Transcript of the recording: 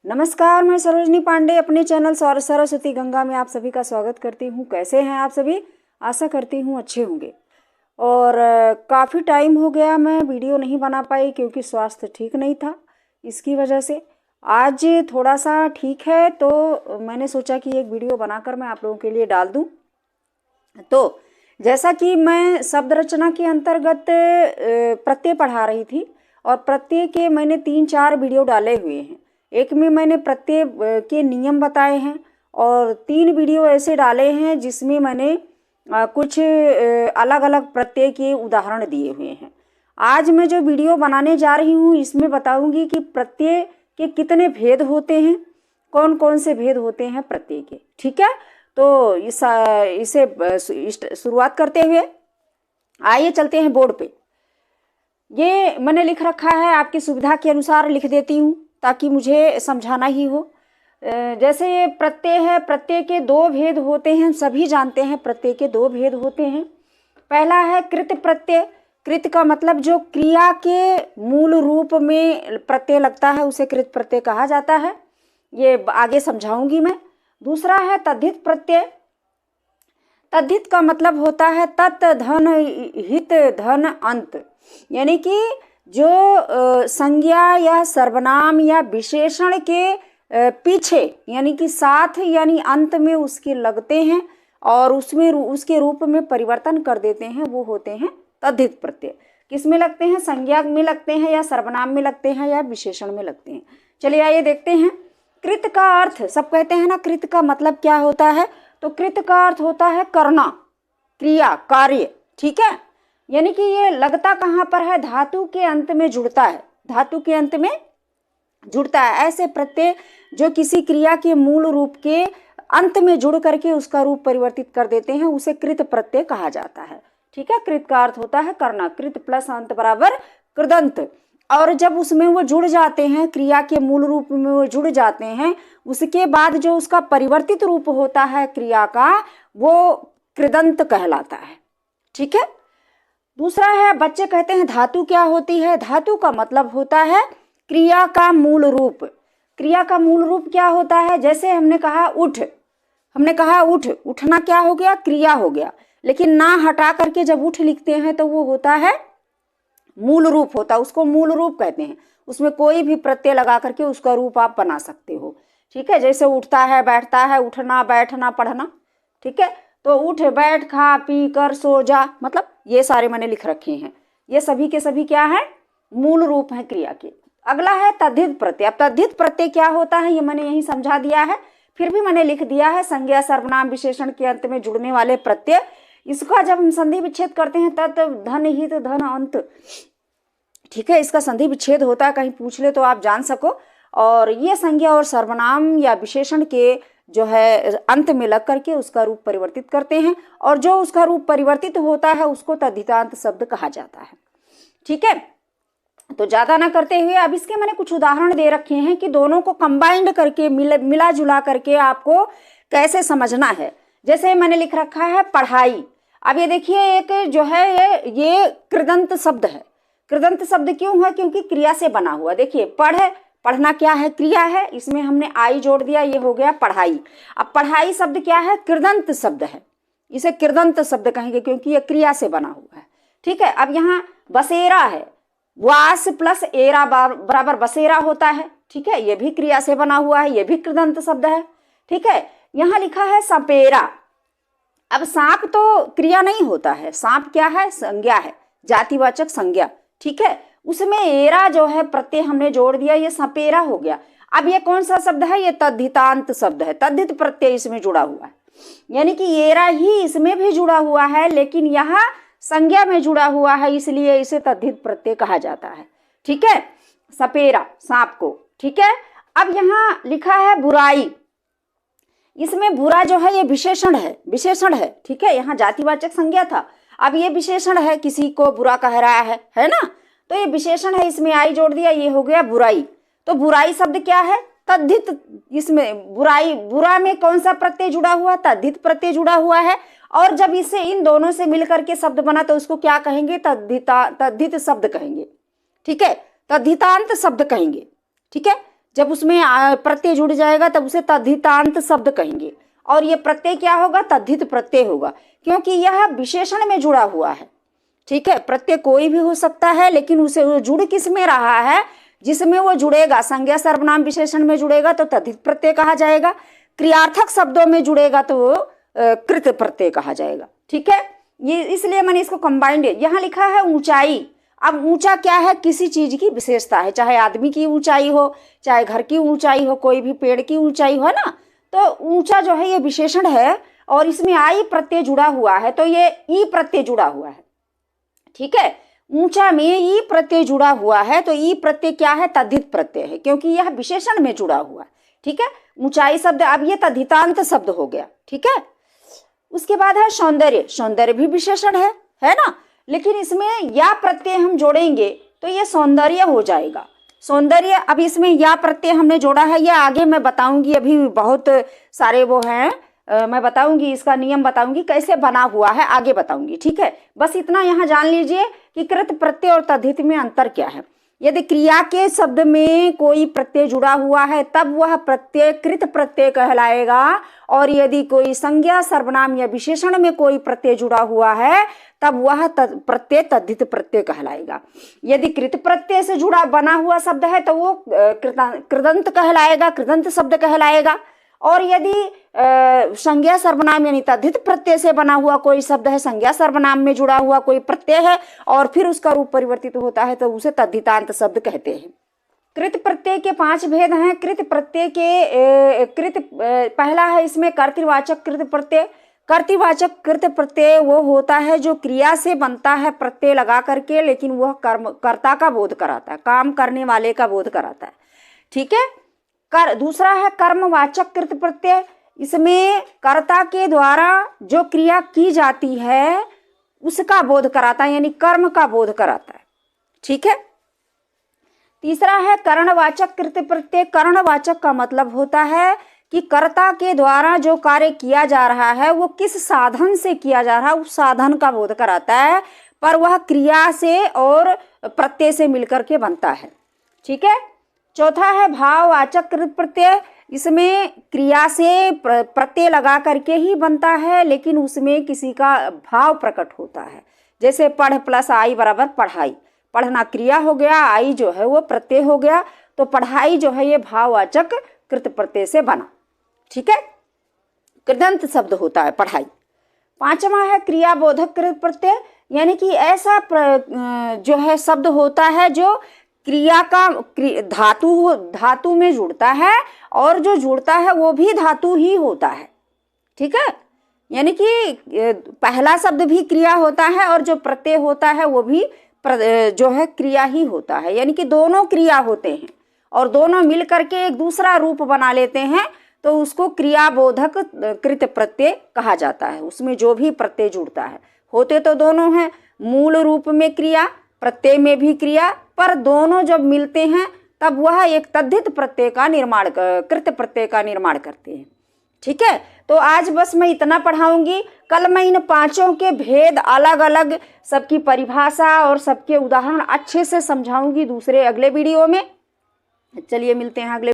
नमस्कार, मैं सरोजनी पांडे अपने चैनल सरस्वती गंगा में आप सभी का स्वागत करती हूँ। कैसे हैं आप सभी? आशा करती हूँ अच्छे होंगे। और काफ़ी टाइम हो गया मैं वीडियो नहीं बना पाई क्योंकि स्वास्थ्य ठीक नहीं था, इसकी वजह से। आज थोड़ा सा ठीक है तो मैंने सोचा कि एक वीडियो बनाकर मैं आप लोगों के लिए डाल दूँ। तो जैसा कि मैं शब्द रचना के अंतर्गत प्रत्यय पढ़ा रही थी और प्रत्यय के मैंने 3-4 वीडियो डाले हुए हैं। एक में मैंने प्रत्यय के नियम बताए हैं और 3 वीडियो ऐसे डाले हैं जिसमें मैंने कुछ अलग अलग प्रत्यय के उदाहरण दिए हुए हैं। आज मैं जो वीडियो बनाने जा रही हूँ इसमें बताऊंगी कि प्रत्यय के कितने भेद होते हैं, कौन कौन से भेद होते हैं प्रत्यय के। ठीक है, तो इसे शुरुआत करते हुए आइए चलते हैं बोर्ड पे। ये मैंने लिख रखा है, आपकी सुविधा के अनुसार लिख देती हूँ ताकि मुझे समझाना ही हो। जैसे ये प्रत्यय है, प्रत्यय के 2 भेद होते हैं, सभी जानते हैं प्रत्यय के 2 भेद होते हैं। पहला है कृत प्रत्यय। कृत का मतलब जो क्रिया के मूल रूप में प्रत्यय लगता है उसे कृत प्रत्यय कहा जाता है, ये आगे समझाऊंगी मैं। दूसरा है तद्धित प्रत्यय। तद्धित का मतलब होता है तत् धन हित धन अंत, यानी कि जो संज्ञा या सर्वनाम या विशेषण के पीछे यानी कि साथ यानी अंत में उसके लगते हैं और उसमें उसके रूप में परिवर्तन कर देते हैं, वो होते हैं तद्धित प्रत्यय। किस में लगते हैं? संज्ञा में लगते हैं या सर्वनाम में लगते हैं या विशेषण में लगते हैं। चलिए आइए देखते हैं। कृत का अर्थ, सब कहते हैं ना कृत का मतलब क्या होता है, तो कृत का अर्थ होता है करना, क्रिया, कार्य। ठीक है, यानी कि ये लगता कहाँ पर है? धातु के अंत में जुड़ता है, धातु के अंत में जुड़ता है। ऐसे प्रत्यय जो किसी क्रिया के मूल रूप के अंत में जुड़ करके उसका रूप परिवर्तित कर देते हैं उसे कृत प्रत्यय कहा जाता है। ठीक है, कृत का अर्थ होता है करना, कृत प्लस अंत बराबर कृदंत। और जब उसमें वो जुड़ जाते हैं, क्रिया के मूल रूप में वो जुड़ जाते हैं, उसके बाद जो उसका परिवर्तित रूप होता है क्रिया का, वो कृदंत कहलाता है। ठीक है, दूसरा है, बच्चे कहते हैं धातु क्या होती है? धातु का मतलब होता है क्रिया का मूल रूप। क्रिया का मूल रूप क्या होता है? जैसे हमने कहा उठ, हमने कहा उठ, उठना क्या हो गया? क्रिया हो गया। लेकिन ना हटा करके जब उठ लिखते हैं तो वो होता है मूल रूप होता है, उसको मूल रूप कहते हैं। उसमें कोई भी प्रत्यय लगा करके उसका रूप आप बना सकते हो। ठीक है, जैसे उठता है, बैठता है, उठना, बैठना, पढ़ना। ठीक है, तो उठ, बैठ, खा, पी, कर, सो, जा, मतलब ये सारे मैंने लिख रखे हैं। ये सभी के सभी क्या है? मूल रूप है क्रिया के। अगला है तद्धित प्रत्यय। अब तद्धित प्रत्यय क्या होता है ये मैंने यही समझा दिया है, फिर भी मैंने लिख दिया है। संज्ञा, सर्वनाम, विशेषण के अंत में जुड़ने वाले प्रत्यय, इसका जब हम संधि विच्छेद करते हैं तत् धन हित धन अंत। ठीक है, इसका संधि विच्छेद होता है, कहीं पूछ ले तो आप जान सको। और ये संज्ञा और सर्वनाम या विशेषण के जो है अंत में लग करके उसका रूप परिवर्तित करते हैं और जो उसका रूप परिवर्तित होता है उसको तद्धितांत शब्द कहा जाता है। ठीक है, तो ज्यादा ना करते हुए अब इसके मैंने कुछ उदाहरण दे रखे हैं कि दोनों को कंबाइंड करके मिला जुला करके आपको कैसे समझना है। जैसे मैंने लिख रखा है पढ़ाई। अब ये देखिए, एक जो है ये कृदंत शब्द है। कृदंत शब्द क्यों है? क्योंकि क्रिया से बना हुआ। देखिए पढ़ना क्या है? क्रिया है, इसमें हमने आई जोड़ दिया, ये हो गया पढ़ाई। अब पढ़ाई शब्द क्या है? कृदंत शब्द है, इसे कृदंत शब्द कहेंगे क्योंकि ये क्रिया से बना हुआ है। ठीक है, अब यहाँ बसेरा है, वास प्लस एरा बराबर बसेरा होता है। ठीक है, ये भी क्रिया से बना हुआ है, ये भी कृदंत शब्द है। ठीक है, यहाँ लिखा है सपेरा। अब सांप तो क्रिया नहीं होता है, सांप क्या है? संज्ञा है, जातिवाचक संज्ञा। ठीक है, उसमें एरा जो है प्रत्यय हमने जोड़ दिया, ये सपेरा हो गया। अब ये कौन सा शब्द है? ये तद्धितांत शब्द है, तद्धित प्रत्यय इसमें जुड़ा हुआ है, यानी कि एरा ही इसमें भी जुड़ा हुआ है लेकिन यहाँ संज्ञा में जुड़ा हुआ है, इसलिए इसे तद्धित प्रत्यय कहा जाता है। ठीक है, सपेरा सांप को। ठीक है, अब यहाँ लिखा है बुराई। इसमें बुरा जो है ये विशेषण है, विशेषण है। ठीक है, यहाँ जातिवाचक संज्ञा था, अब ये विशेषण है, किसी को बुरा कह रहा है ना, तो ये विशेषण है, इसमें आई जोड़ दिया, ये हो गया बुराई। तो बुराई शब्द क्या है? तद्धित। इसमें बुराई, बुरा में कौन सा प्रत्यय जुड़ा हुआ? तद्धित प्रत्यय जुड़ा हुआ है। और जब इसे इन दोनों से मिलकर के शब्द बना तो उसको क्या कहेंगे? तद्धित शब्द कहेंगे। ठीक है, तद्धितांत शब्द कहेंगे। ठीक है, जब उसमें प्रत्यय जुड़ जाएगा तब उसे तद्धितांत शब्द कहेंगे। और ये प्रत्यय क्या होगा? तद्धित प्रत्यय होगा, क्योंकि यह विशेषण में जुड़ा हुआ है। ठीक है, प्रत्यय कोई भी हो सकता है, लेकिन उसे वो जुड़ किस में रहा है? जिसमें वो जुड़ेगा, संज्ञा सर्वनाम विशेषण में जुड़ेगा तो तद्धित प्रत्यय कहा जाएगा, क्रियार्थक शब्दों में जुड़ेगा तो वो कृत प्रत्यय कहा जाएगा। ठीक है, ये इसलिए मैंने इसको कंबाइंड, यहाँ लिखा है ऊंचाई। अब ऊंचा क्या है? किसी चीज की विशेषता है, चाहे आदमी की ऊंचाई हो, चाहे घर की ऊंचाई हो, कोई भी पेड़ की ऊंचाई हो ना, तो ऊंचा जो है ये विशेषण है और इसमें आई प्रत्यय जुड़ा हुआ है, तो ये ई प्रत्यय जुड़ा हुआ है। ठीक है, ऊंचा में ई प्रत्यय जुड़ा हुआ है, तो ई प्रत्यय क्या है? तद्धित प्रत्यय है, क्योंकि यह विशेषण में जुड़ा हुआ है। ठीक है, ऊंचाई शब्द, अब ये तद्धितांत शब्द हो गया। ठीक है, उसके बाद है सौंदर्य। सौंदर्य भी विशेषण है ना, लेकिन इसमें या प्रत्यय हम जोड़ेंगे तो ये सौंदर्य हो जाएगा। सौंदर्य, अब इसमें या प्रत्यय हमने जोड़ा है, यह आगे मैं बताऊंगी, अभी बहुत सारे वो हैं, मैं बताऊंगी, इसका नियम बताऊंगी कैसे बना हुआ है, आगे बताऊंगी। ठीक है, बस इतना यहाँ जान लीजिए कि कृत प्रत्यय और तद्धित में अंतर क्या है। यदि क्रिया के शब्द में कोई प्रत्यय जुड़ा हुआ है तब वह प्रत्यय कृत प्रत्यय कहलाएगा, और यदि कोई संज्ञा सर्वनाम या विशेषण में कोई प्रत्यय जुड़ा हुआ है तब वह प्रत्यय तद्धित प्रत्यय कहलाएगा। यदि कृत प्रत्यय से जुड़ा बना हुआ शब्द है तो वो कृदंत कहलाएगा, कृदंत शब्द कहलाएगा। और यदि संज्ञा सर्वनाम यानी तद्धित प्रत्यय से बना हुआ कोई शब्द है, संज्ञा सर्वनाम में जुड़ा हुआ कोई प्रत्यय है और फिर उसका रूप परिवर्तित होता है तो उसे तद्धितांत शब्द कहते हैं। कृत प्रत्यय के 5 भेद हैं। कृत प्रत्यय के पहला है इसमें कर्तृवाचक कृत प्रत्यय। कर्तृवाचक कृत प्रत्यय वो होता है जो क्रिया से बनता है प्रत्यय लगा करके, लेकिन वह कर्ता का बोध कराता है, काम करने वाले का बोध कराता है। ठीक है, दूसरा है कर्मवाचक कृत प्रत्यय। इसमें कर्ता के द्वारा जो क्रिया की जाती है उसका बोध कराता है, यानी कर्म का बोध कराता है। ठीक है, तीसरा है करणवाचक कृत प्रत्यय। करणवाचक का मतलब होता है कि कर्ता के द्वारा जो कार्य किया जा रहा है वो किस साधन से किया जा रहा है, उस साधन का बोध कराता है, पर वह क्रिया से और प्रत्यय से मिलकर के बनता है। ठीक है, चौथा है भाववाचक कृत प्रत्यय। इसमें क्रिया से प्रत्यय लगा करके ही बनता है, लेकिन उसमें किसी का भाव प्रकट होता है। जैसे पढ़ प्लस आई बराबर पढ़ाई, पढ़ना क्रिया हो गया, आई जो है वो प्रत्यय हो गया, तो पढ़ाई जो है ये भाववाचक कृत प्रत्यय से बना। ठीक है, कृदंत शब्द होता है पढ़ाई। पांचवा है क्रियाबोधक कृत प्रत्यय, यानी कि ऐसा जो है शब्द होता है जो क्रिया का धातु में जुड़ता है, और जो जुड़ता है वो भी धातु ही होता है। ठीक है, यानी कि पहला शब्द भी क्रिया होता है और जो प्रत्यय होता है वो भी जो है क्रिया ही होता है, यानी कि दोनों क्रिया होते हैं और दोनों मिल करके एक दूसरा रूप बना लेते हैं, तो उसको क्रियाबोधक कृत प्रत्यय कहा जाता है। उसमें जो भी प्रत्यय जुड़ता है, होते तो दोनों हैं, मूल रूप में क्रिया, प्रत्यय में भी क्रिया, पर दोनों जब मिलते हैं तब वह एक तद्धित प्रत्यय का निर्माण, कृत प्रत्यय का निर्माण करते हैं। ठीक है, तो आज बस मैं इतना पढ़ाऊंगी। कल मैं इन 5 के भेद अलग अलग सबकी परिभाषा और सबके उदाहरण अच्छे से समझाऊंगी दूसरे अगले वीडियो में। चलिए मिलते हैं अगले